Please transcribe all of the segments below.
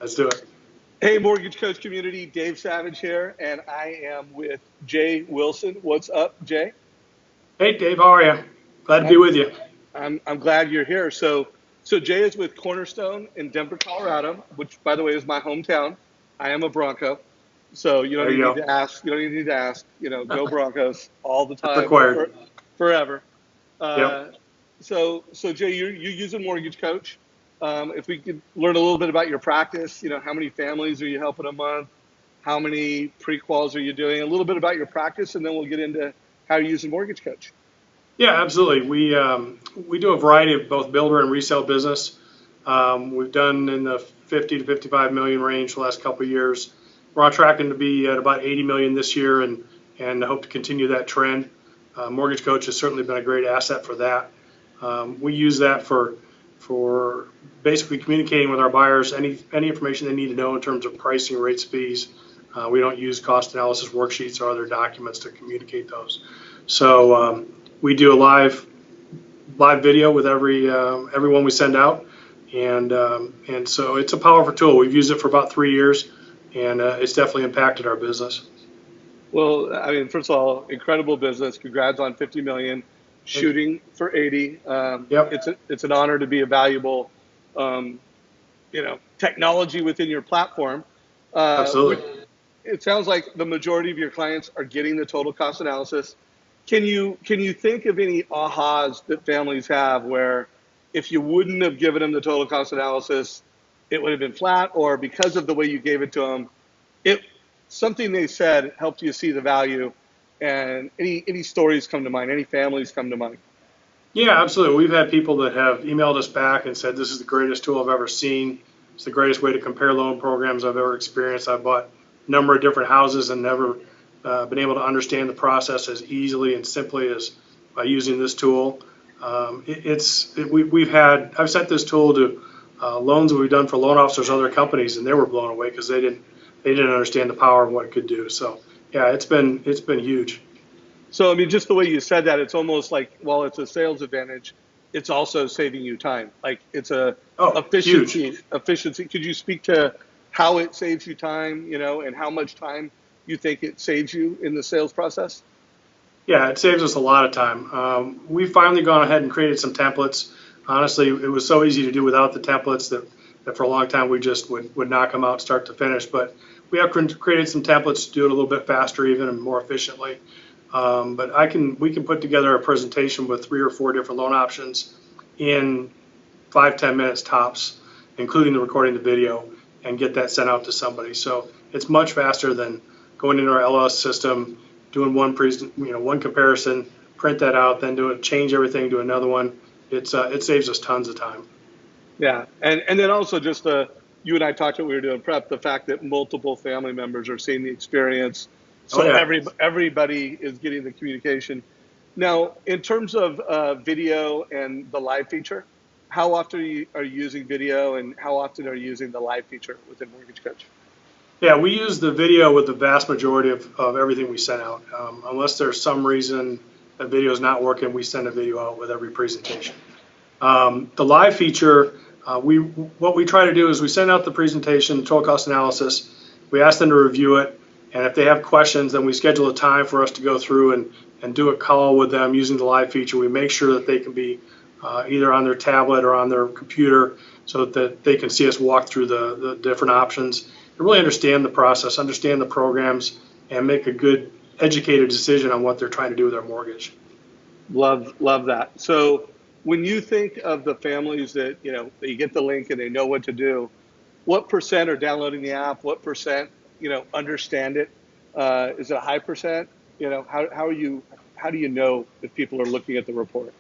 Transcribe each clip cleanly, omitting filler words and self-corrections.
Let's do it. Hey, Mortgage Coach community, Dave Savage here, and I am with Jay Wilson. What's up, Jay? Hey, Dave, how are you? Glad to be I'm with you. I'm glad you're here. So Jay is with Cornerstone in Denver, Colorado, which, by the way, is my hometown. I am a Bronco, so you don't There even need you to ask. You don't even need to ask. Go Broncos all the go. time, Required. forever. Yep. Uh, so Jay, you use a mortgage coach. If we could learn a little bit about your practice, how many families are you helping a month? How many pre-quals are you doing? A little bit about your practice, and then we'll get into how you use a mortgage coach. Yeah, absolutely. We do a variety of both builder and resale business. We've done in the 50 to 55 million range the last couple of years. We're on track to be at about 80 million this year, and hope to continue that trend. Mortgage coach has certainly been a great asset for that. We use that for basically communicating with our buyers any information they need to know in terms of pricing, rates, fees. We don't use cost analysis worksheets or other documents to communicate those. So we do a live video with everyone we send out, and so it's a powerful tool. We've used it for about 3 years, and it's definitely impacted our business. Well, I mean, first of all, incredible business. Congrats on 50 million, Thank you. shooting for 80. Yep, It's an honor to be a valuable, technology within your platform. Which absolutely. it sounds like the majority of your clients are getting the total cost analysis. Can you think of any ahas that families have where if you wouldn't have given them the total cost analysis, it would have been flat, or because of the way you gave it to them, it something they said helped you see the value? And any stories come to mind? Any families come to mind? Yeah, absolutely. We've had people that have emailed us back and said this is the greatest tool I've ever seen. It's the greatest way to compare loan programs I've ever experienced. I've bought a number of different houses and never been able to understand the process as easily and simply as by using this tool. I've sent this tool to loans that we've done for loan officers, other companies, and they were blown away because they didn't understand the power of what it could do. So yeah, it's been huge. So, I mean, just the way you said that, it's almost like, while it's a sales advantage, it's also saving you time. Like, it's a Oh, huge. efficiency. Could you speak to how it saves you time, and how much time you think it saves you in the sales process? Yeah, it saves us a lot of time. We've finally gone ahead and created some templates. Honestly, it was so easy to do without the templates that for a long time we just would knock them out start to finish. But we have created some templates to do it a little bit faster, even and more efficiently. But we can put together a presentation with 3 or 4 different loan options in 5, 10 minutes tops, including the recording the video, and get that sent out to somebody. So it's much faster than going into our LOS system, doing one comparison, print that out, then change everything to another one. It saves us tons of time. Yeah, and then also just you and I talked when we were doing prep, the fact that multiple family members are seeing the experience, Oh so yeah. everybody is getting the communication. Now, in terms of video and the live feature, how often are you using video, and how often are you using the live feature within Mortgage Coach? Yeah, we use the video with the vast majority of everything we send out. Unless there's some reason a video is not working, we send a video out with every presentation. The live feature, what we try to do is we send out the presentation, total cost analysis. We ask them to review it, and if they have questions, then we schedule a time for us to go through and do a call with them using the live feature. We make sure that they can be either on their tablet or on their computer so that they can see us walk through the different options and really understand the process, understand the programs, and make a good educated decision on what they're trying to do with their mortgage. Love that. So when you think of the families that they get the link and they know what to do, what percent are downloading the app? What percent understand it? Is it a high percent? How do you know if people are looking at the report?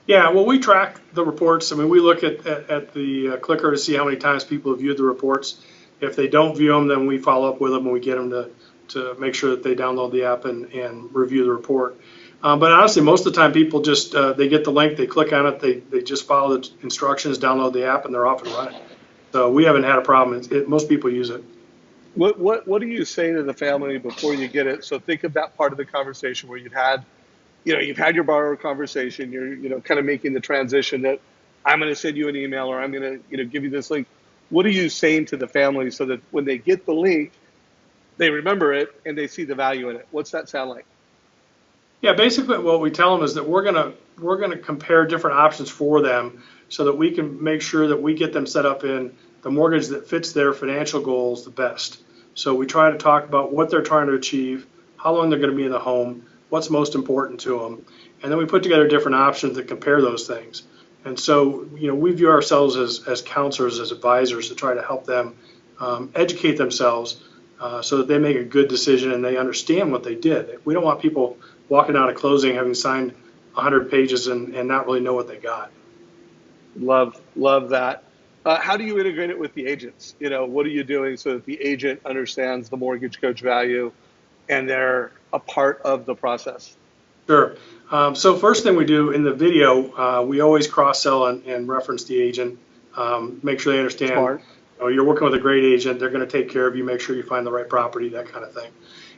Yeah, well, we track the reports. I mean, we look at the clicker to see how many times people have viewed the reports. If they don't view them, then we follow up with them and we get them to make sure that they download the app and review the report. But honestly, most of the time people just, they get the link, they click on it, they just follow the instructions, download the app, and they're off and running. So we haven't had a problem. Most people use it. What do you say to the family before you get it? So think of that part of the conversation where you've had your borrower conversation. You're kind of making the transition that I'm going to send you an email, or I'm going to give you this link. What are you saying to the family so that when they get the link, they remember it and they see the value in it? What's that sound like? Yeah, basically what we tell them is that we're gonna compare different options for them so that we can make sure that we get them set up in the mortgage that fits their financial goals the best. So we try to talk about what they're trying to achieve, how long they're going to be in the home, what's most important to them, and then we put together different options that compare those things. And so, we view ourselves as counselors, as advisors to try to help them educate themselves so that they make a good decision and they understand what they did. We don't want people walking out of closing having signed 100 pages and not really know what they got. Love that. How do you integrate it with the agents? What are you doing so that the agent understands the mortgage coach value and they're a part of the process? Sure. So first thing we do in the video, we always cross-sell and reference the agent, make sure they understand, Smart. you're working with a great agent, they're going to take care of you, make sure you find the right property, that kind of thing.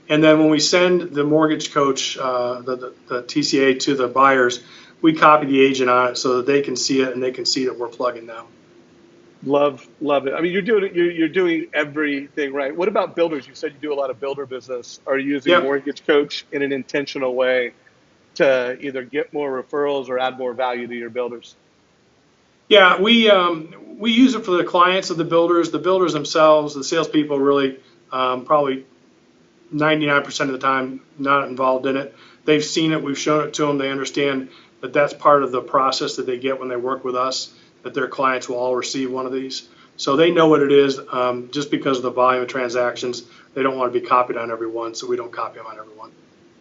And then when we send the mortgage coach, the TCA to the buyers, we copy the agent on it so that they can see it and they can see that we're plugging them. Love it. I mean, you're doing everything right. What about builders? You said you do a lot of builder business. Are you using Yep. mortgage coach in an intentional way to either get more referrals or add more value to your builders? Yeah, we use it for the clients of the builders themselves, the salespeople really probably 99% of the time not involved in it. They've seen it, we've shown it to them, they understand that that's part of the process that they get when they work with us, that their clients will all receive one of these. So they know what it is, just because of the volume of transactions, they don't want to be copied on everyone, so we don't copy them on everyone.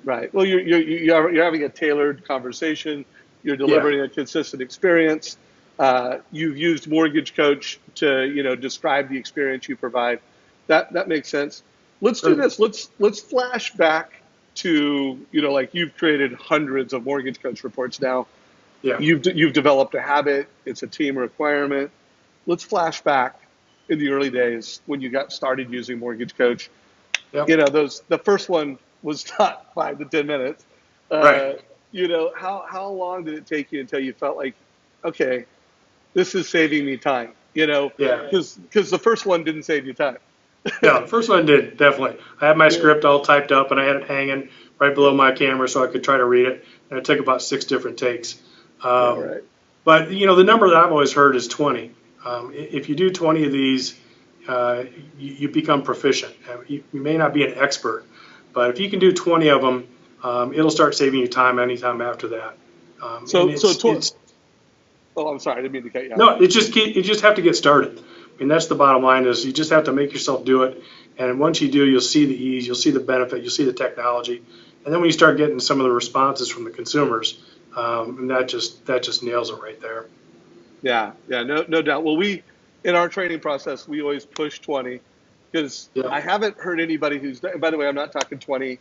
Right. Well, you're having a tailored conversation. You're Yeah. delivering a consistent experience. You've used Mortgage Coach to describe the experience you provide. That makes sense. Let's do this. Let's flash back to like you've created hundreds of Mortgage Coach reports now. Yeah. You've developed a habit. It's a team requirement. Let's flash back in the early days when you got started using Mortgage Coach. Yep. The first one was not 5 to 10 minutes. Right. How long did it take you until you felt like, okay, this is saving me time? Yeah. Because the first one didn't save you time. Yeah, the first one did, definitely. I had my Yeah. script all typed up and I had it hanging right below my camera so I could try to read it. And it took about 6 different takes. Yeah. Um, Right. but, the number that I've always heard is 20. If you do 20 of these, you become proficient. You may not be an expert, but if you can do 20 of them, it'll start saving you time anytime after that. And it's Oh, I'm sorry. I didn't mean to cut you off. no, you just have to get started. I mean, that's the bottom line is you just have to make yourself do it. And once you do, you'll see the ease, you'll see the benefit, you'll see the technology. And then when you start getting some of the responses from the consumers, and that just nails it right there. Yeah. Yeah. No doubt. Well, in our training process, we always push 20 because Yeah. I haven't heard anybody by the way, I'm not talking 20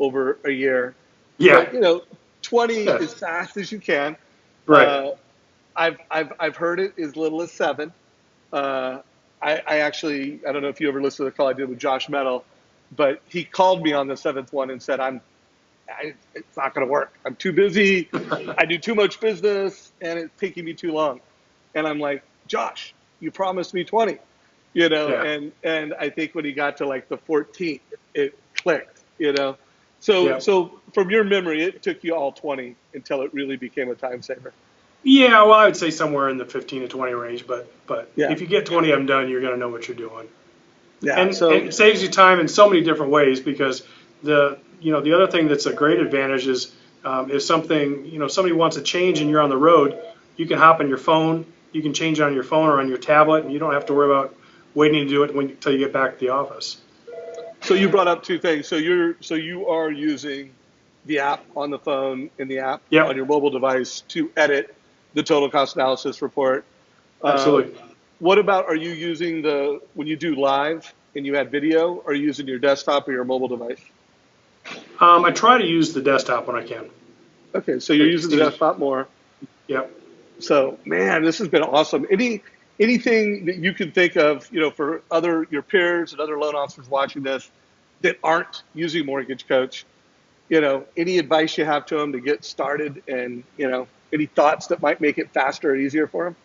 over a year, Yeah. but 20 Yeah. as fast as you can. Right. Uh, I've heard it as little as 7. Uh, I actually, I don't know if you ever listened to the call I did with Josh Metal, but he called me on the 7th one and said, it's not going to work. I'm too busy. I do too much business and it's taking me too long. And I'm like, Josh, you promised me 20, Yeah. and I think when he got to like the 14th, it clicked. So, Yeah. so from your memory, it took you all 20 until it really became a time saver. Yeah, well, I would say somewhere in the 15 to 20 range, but Yeah. if you get 20 of them done, you're going to know what you're doing. Yeah. And So it saves you time in so many different ways because the other thing that's a great advantage is if somebody wants a change and you're on the road, you can hop on your phone, you can change it on your phone or on your tablet, and you don't have to worry about waiting to do it until you get back to the office. So you brought up 2 things. So you are using the app on the phone and the app on Yep, your mobile device to edit the total cost analysis report. Uh, absolutely. what about, are you using when you do live and you add video, are you using your desktop or your mobile device? I try to use the desktop when I can. Okay, so you're It just using the seems, desktop more. yep. So man, this has been awesome. Anything that you can think of, for your peers and other loan officers watching this that aren't using Mortgage Coach, any advice you have to them to get started and, any thoughts that might make it faster or easier for them?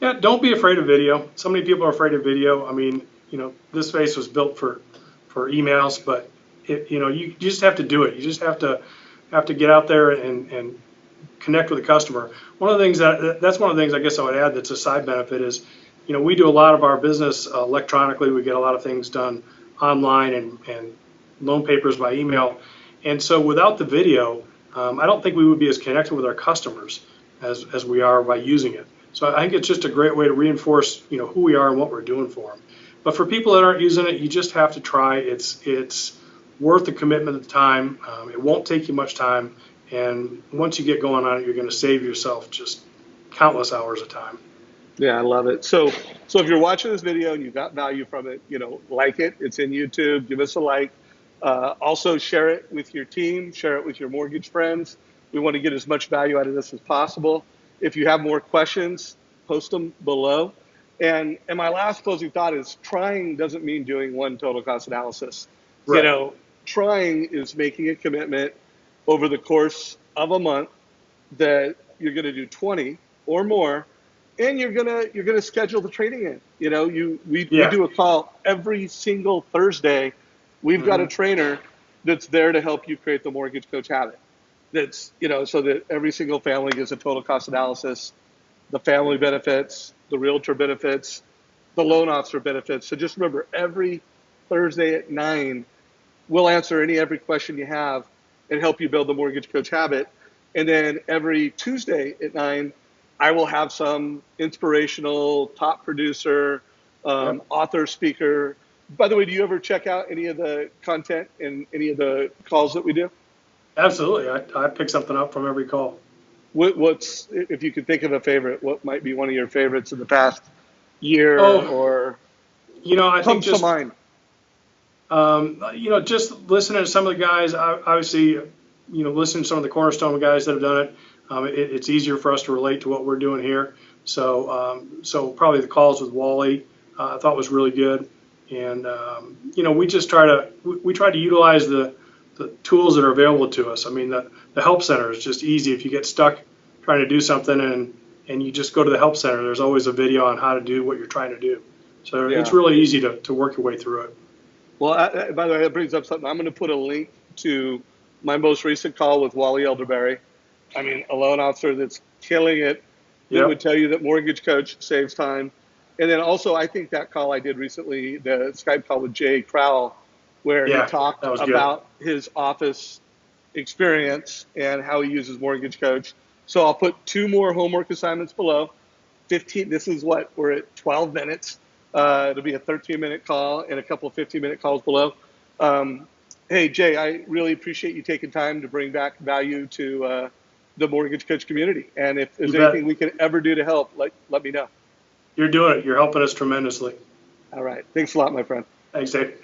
Yeah, don't be afraid of video. So many people are afraid of video. I mean, this space was built for emails, but you just have to do it. You just have to get out there and connect with the customer. One of the things that's one of the things I guess I would add that's a side benefit is, we do a lot of our business electronically. We get a lot of things done online and loan papers by email. And so without the video, I don't think we would be as connected with our customers as we are by using it. So I think it's just a great way to reinforce, who we are and what we're doing for them. But for people that aren't using it, you just have to try. It's worth the commitment of the time. It won't take you much time. And once you get going on it, you're going to save yourself just countless hours of time. Yeah, I love it. So if you're watching this video and you got value from it, like it. It's in YouTube. Give us a like. Also, share it with your team. Share it with your mortgage friends. We want to get as much value out of this as possible. If you have more questions, post them below. And my last closing thought is trying doesn't mean doing one total cost analysis. Right. Trying is making a commitment over the course of a month that you're going to do 20 or more, and you're gonna schedule the training in. We do a call every single Thursday. We've got a trainer that's there to help you create the mortgage coach habit. That's so that every single family gets a total cost analysis, the family benefits, the realtor benefits, the loan officer benefits. So just remember, every Thursday at 9, we'll answer every question you have and help you build the mortgage coach habit. And then every Tuesday at 9, I will have some inspirational top producer, author, speaker. By the way, do you ever check out any of the content in any of the calls that we do? Absolutely. I pick something up from every call. What's, if you could think of a favorite, what might be one of your favorites in the past year or I think comes to mind? Just listening to some of the guys, obviously, listening to some of the Cornerstone guys that have done it, it's easier for us to relate to what we're doing here. So probably the calls with Wally, I thought was really good. And, we just try to utilize the tools that are available to us. I mean, the help center is just easy. If you get stuck trying to do something and you just go to the help center, there's always a video on how to do what you're trying to do. So it's really easy to work your way through it. Well, by the way, that brings up something. I'm going to put a link to my most recent call with Wally Elderberry. I mean, a loan officer that's killing it. That would tell you that mortgage coach saves time. And then also, I think that call I did recently, the Skype call with Jay Crowell, where he talked about his office experience and how he uses mortgage coach. So I'll put 2 more homework assignments below. 15. This is what we're at 12 minutes. It'll be a 13-minute call and a couple of 15-minute calls below. Hey, Jay, I really appreciate you taking time to bring back value to the mortgage coach community. And if there's anything we can ever do to help, let me know. You're doing it. You're helping us tremendously. All right. Thanks a lot, my friend. Thanks, Dave.